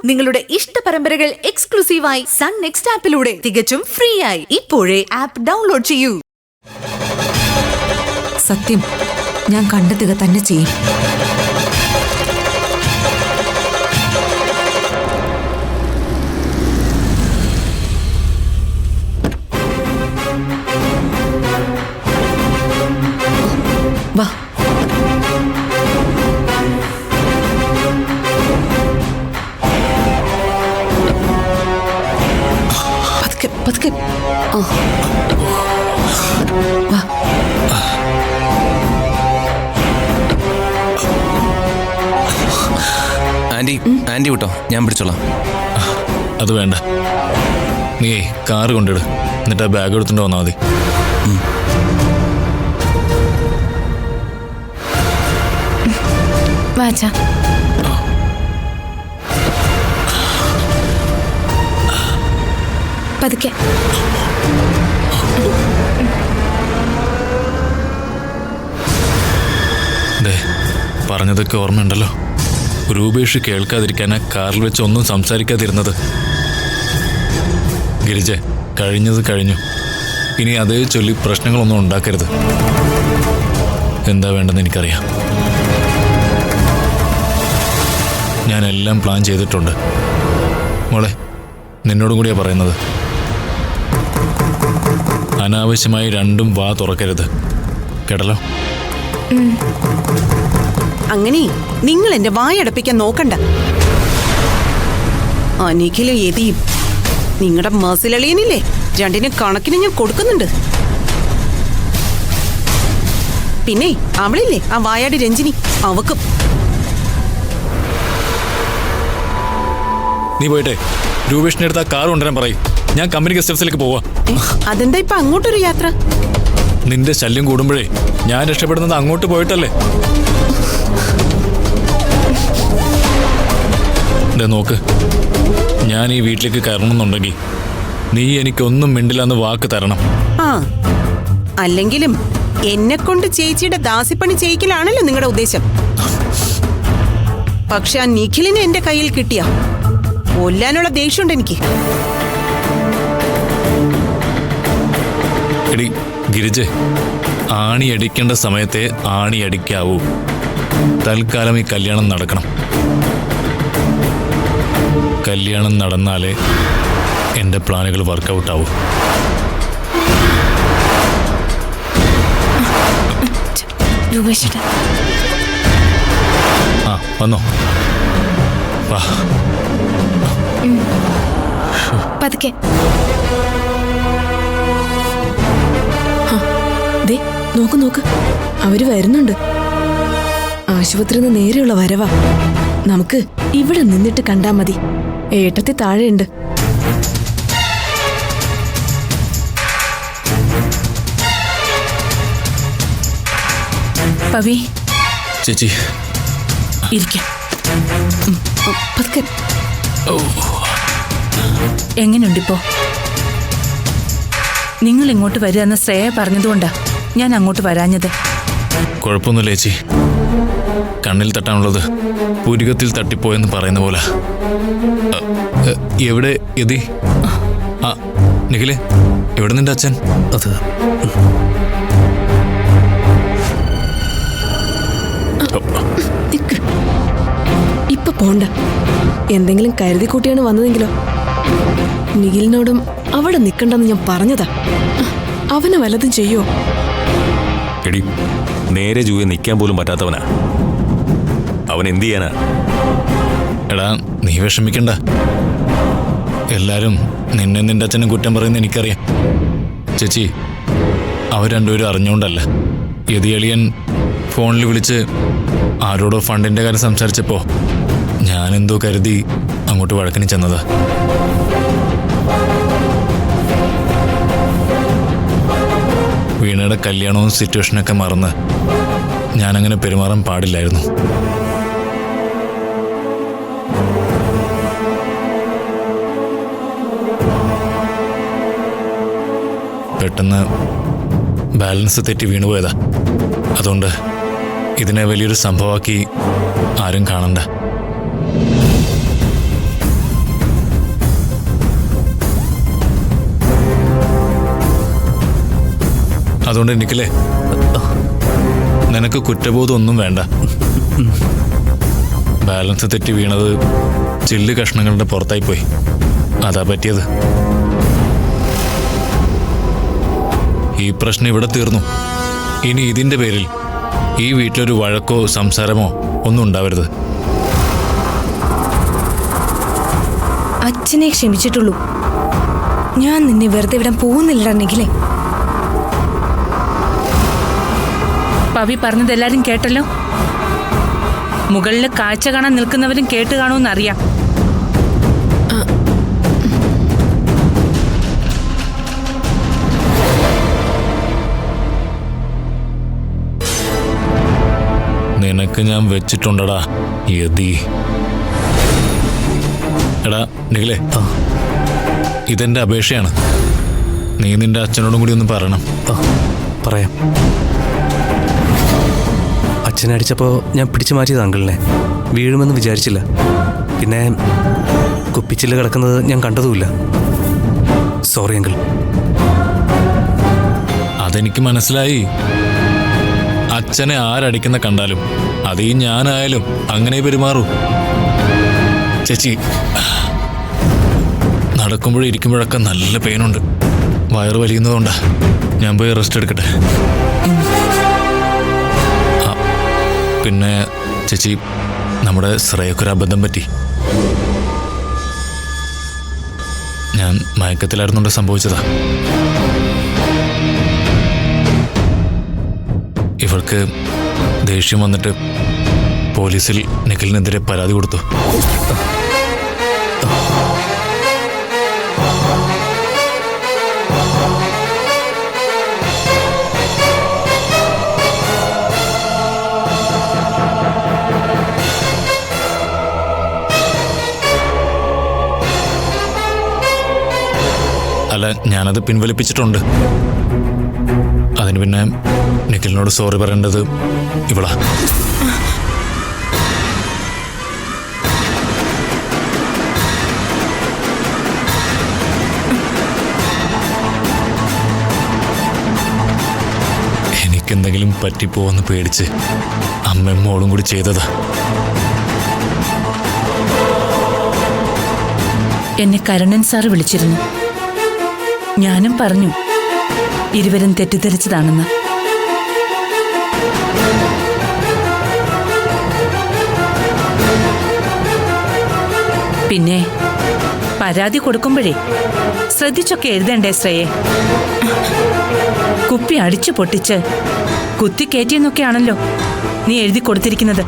നിങ്ങളുടെ ഇഷ്ട പരമ്പരകൾ എക്സ്ക്ലൂസീവായി സൺ നെക്സ്റ്റ് ആപ്പിലൂടെ തികച്ചും ഫ്രീ ആയി. ഇപ്പോഴേ ആപ്പ് ഡൗൺലോഡ് ചെയ്യൂ. സത്യം ഞാൻ കണ്ടെത്തുക തന്നെ ചെയ്യും. വാ. പതുക്കെ പതുക്കെ. വാ. ആന്റി വിട്ടോ, ഞാൻ പിടിച്ചോളാം. അത് വേണ്ട, നീ കാറ് കൊണ്ടിട്, എന്നിട്ട് ആ ബാഗ് എടുത്തിട്ട് വന്നാൽ മതി. വാച്ചാ. പതുക്കെ. പറഞ്ഞതൊക്കെ ഓർമ്മയുണ്ടല്ലോ. രൂപേഷ് കേൾക്കാതിരിക്കാനാ കാറിൽ വെച്ച് ഒന്നും സംസാരിക്കാതിരുന്നത്. ഗിരിജ, കഴിഞ്ഞത് കഴിഞ്ഞു. ഇനി അതേ ചൊല്ലി പ്രശ്നങ്ങളൊന്നും ഉണ്ടാക്കരുത്. എന്താ വേണ്ടെന്ന് എനിക്കറിയാം. ഞാനെല്ലാം പ്ലാൻ ചെയ്തിട്ടുണ്ട്. മോളെ, നിന്നോടും കൂടിയാ പറയുന്നത്. അനാവശ്യമായി രണ്ടും വാ തുറക്കരുത്, കേട്ടല്ലോ? അങ്ങനെ നിങ്ങൾ എന്റെ വായടപ്പിക്കാൻ നോക്കണ്ട. അനിഖിലും യതിയും നിങ്ങളുടെ മസിലളിയനില്ലേ, രണ്ടിനും കണക്കിന് ഞാൻ കൊടുക്കുന്നുണ്ട്. പിന്നെ അവളില്ലേ, ആ വായാടി രഞ്ജിനി, അവക്കും. നീ പോയിട്ടെ രൂപേഷിന്റെ അടുത്ത് ആ കാർ കൊണ്ടുവരാൻ പറയും. ഞാൻ കമ്പനി ഗസ്റ്റ് ഹൗസിലേക്ക് പോവാ. അതെന്താ ഇപ്പൊ അങ്ങോട്ടൊരു യാത്ര? നിന്റെ ശല്യം കൂടുമ്പോഴേ ഞാൻ രക്ഷപ്പെടുന്നത് അങ്ങോട്ട് പോയിട്ടല്ലേ. നോക്ക്, ഞാൻ ഈ വീട്ടിലേക്ക് കയറണമെന്നുണ്ടെങ്കിൽ നീ എനിക്കൊന്നും മിണ്ടില്ലെന്ന് വാക്ക് തരണം. ആ, അല്ലെങ്കിലും എന്നെ കൊണ്ട് ചേച്ചിയുടെ ദാസിപ്പണി ചെയ്യിക്കലാണല്ലോ നിങ്ങളുടെ ഉദ്ദേശം. പക്ഷെ ആ നിഖിലിനെ എന്റെ കയ്യിൽ കിട്ടിയ കൊല്ലാനുള്ള ദേഷ്യമുണ്ട് എനിക്ക്. എടി ഗിരിജെ, ആണി അടിക്കേണ്ട സമയത്തെ ആണി അടിക്കാവൂ. തൽക്കാലം ഈ കല്യാണം നടക്കണം. കല്യാണം നടന്നാലേ എൻ്റെ പ്ലാനുകൾ വർക്കൗട്ട് ആവൂ. ആ, വന്നോ? വാ. പതുക്കെ. നോക്ക് നോക്ക്, അവര് വരുന്നുണ്ട്. ആശുപത്രിയിൽ നിന്ന് നേരെയുള്ള വരവാ. നമുക്ക് ഇവിടെ നിന്നിട്ട് കണ്ടാ മതി. ഏട്ടത്തി താഴെയുണ്ട്. പവി ചേച്ചി ഇരിക്കാം. എങ്ങനെയുണ്ടിപ്പോ? നിങ്ങൾ ഇങ്ങോട്ട് വരികയെന്ന് ശ്രേയ പറഞ്ഞതുകൊണ്ടാ ഞാൻ അങ്ങോട്ട് വരാഞ്ഞത്. കുഴപ്പമൊന്നുമില്ല ചേച്ചി. കണ്ണിൽ തട്ടാനുള്ളത് പുരികത്തിൽ തട്ടിപ്പോയെന്ന് പറയുന്ന പോലെ. എവിടെ യതി? ആ നിഖിലേ, എവിടെ നിന്റെ അച്ഛൻ? അത് ഇപ്പൊ പോണ്ട. എന്തെങ്കിലും കരുതി കൂട്ടിയാണ് വന്നതെങ്കിലോ? നിഖിലിനോടും അവിടെ നിക്കണ്ടെന്ന് ഞാൻ പറഞ്ഞതാ. അവനെ വല്ലതും ചെയ്യോ? എടി, നേരെ ജൂയെ നിൽക്കാൻ പോലും പറ്റാത്തവനാ അവൻ. എന്ത് ചെയ്യാനാ? എടാ, നീ വിഷമിക്കണ്ട. എല്ലാരും നിന്നെ നിന്റെ അച്ഛനും കുറ്റം പറയുന്ന എനിക്കറിയാം. ചേച്ചി, അവർ രണ്ടുപേരും അറിഞ്ഞുകൊണ്ടല്ല. യതിയളിയൻ ഫോണിൽ വിളിച്ച് ആരോടോ ഫണ്ടിന്റെ കാര്യം സംസാരിച്ചപ്പോ ഞാനെന്തോ കരുതി അങ്ങോട്ട് വഴക്കിന് ചെന്നതാ. വീണയുടെ കല്യാണവും സിറ്റുവേഷനൊക്കെ മറന്ന് ഞാനങ്ങനെ പെരുമാറാൻ പാടില്ലായിരുന്നു. പെട്ടെന്ന് ബാലൻസ് തെറ്റി വീണുപോയതാ. അതുകൊണ്ട് ഇതിനെ വലിയൊരു സംഭവമാക്കി ആരും കാണണ്ട. അതുകൊണ്ട് എനിക്കല്ലേ നിനക്ക് കുറ്റബോധം ഒന്നും വേണ്ട. ബാലൻസ് തെറ്റി വീണത് ചില്ല് കഷ്ണങ്ങളുടെ പുറത്തായി പോയി. അതാ പറ്റിയത്. ഈ പ്രശ്നം ഇവിടെ തീർന്നു. ഇനി ഇതിന്റെ പേരിൽ ഈ വീട്ടിലൊരു വഴക്കോ സംസാരമോ ഒന്നും ഉണ്ടാവരുത്. അച്ഛനെ ക്ഷമിച്ചിട്ടുള്ളൂ. ഞാൻ നിന്നെ വെറുതെ വിടാൻ പോകുന്നില്ലണ്ടെങ്കിലേ. പവി പറഞ്ഞത് എല്ലാരും കേട്ടല്ലോ. മുകളിൽ കാഴ്ച കാണാൻ നിൽക്കുന്നവരും കേട്ട് കാണുമെന്നറിയാം. നിനക്ക് ഞാൻ വെച്ചിട്ടുണ്ടടാ യതി. എടാ നിഖിലേ, ഇതെന്റെ അപേക്ഷയാണ്. നീ നിന്റെ അച്ഛനോടും കൂടി ഒന്ന് പറയണം. പറയാം. അച്ഛനെ അടിച്ചപ്പോൾ ഞാൻ പിടിച്ചു മാറ്റിയത് അങ്കിളിനെ. വീഴുമെന്ന് വിചാരിച്ചില്ല. പിന്നെ കുപ്പിച്ചില് കിടക്കുന്നത് ഞാൻ കണ്ടതുമില്ല. Sorry uncle. അതെനിക്ക് മനസ്സിലായി. അച്ഛനെ ആരടിക്കുന്ന കണ്ടാലും അത് ഈ ഞാനായാലും അങ്ങനെ പെരുമാറൂ. ചേച്ചി, നടക്കുമ്പോഴും ഇരിക്കുമ്പോഴൊക്കെ നല്ല പെയിനുണ്ട്. വയറ് വലിയുന്നതുകൊണ്ടാ. ഞാൻ പോയി റെസ്റ്റ് എടുക്കട്ടെ. പിന്നെ ചേച്ചി, നമ്മുടെ ശ്രേയക്കൊരു അബദ്ധം പറ്റി. ഞാൻ മയക്കത്തിലായിരുന്നുകൊണ്ട് സംഭവിച്ചതാ. ഇവൾക്ക് ദേഷ്യം വന്നിട്ട് പോലീസിൽ നിഖിലിനെതിരെ പരാതി കൊടുത്തു. അല്ല, ഞാനത് പിൻവലിപ്പിച്ചിട്ടുണ്ട്. അതിന് പിന്നെ നിഖിലിനോട് സോറി പറയേണ്ടത് ഇവളാ. എനിക്കെന്തെങ്കിലും പറ്റിപ്പോവെന്ന് പേടിച്ച് അമ്മയും മോളും കൂടി ചെയ്തതാ. എന്നെ കരുണൻ സാറ് വിളിച്ചിരുന്നു. ഞാനും പറഞ്ഞു ഇരുവരും തെറ്റിദ്ധരിച്ചതാണെന്ന്. പിന്നെ പരാതി കൊടുക്കുമ്പോഴേ ശ്രദ്ധിച്ചൊക്കെ എഴുതണ്ടേ ശ്രേയെ? കുപ്പി അടിച്ചു പൊട്ടിച്ച് കുത്തിക്കയറ്റിയെന്നൊക്കെയാണല്ലോ നീ എഴുതി കൊടുത്തിരിക്കുന്നത്.